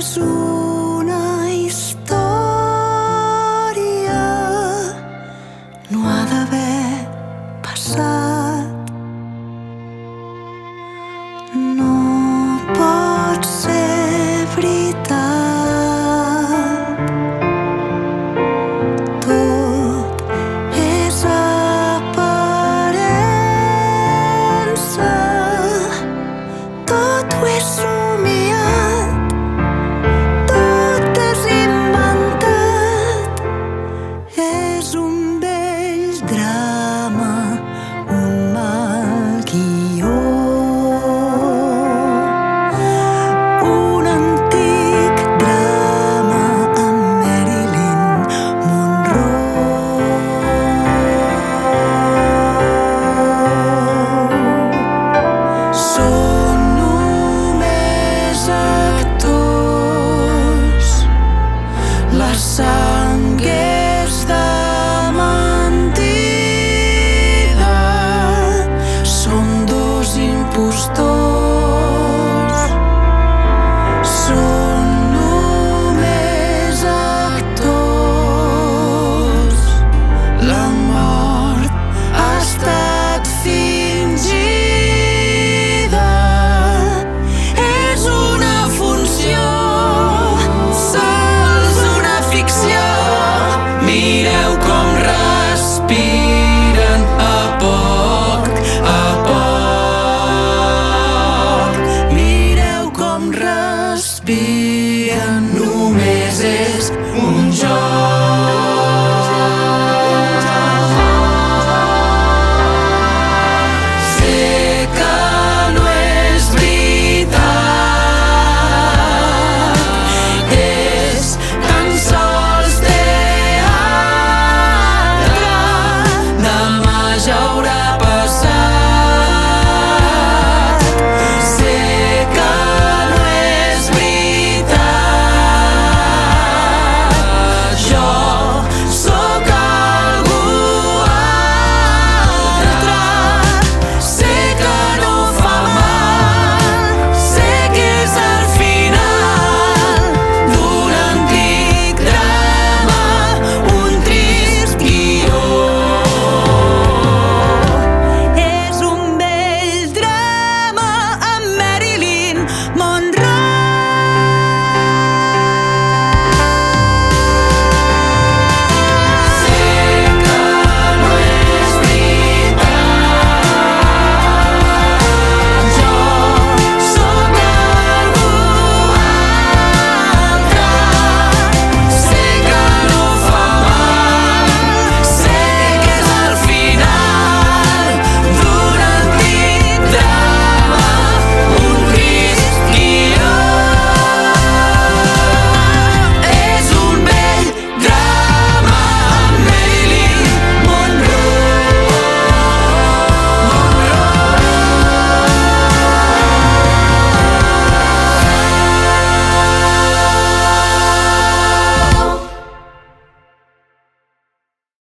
és una història, no ha d'haver passat. No pot ser veritat. Tot és aparença, tot ho he somiat, tot és inventat. És un vell drama, un mal guió, un antic drama amb Marilyn Monroe. Són només actors, la sang és de mentida, són dos impostors. Són només actors, la mort ha estat fingida, és una funció, sols una ficció. Mireu com respiren a poc a poc. Mireu com respiren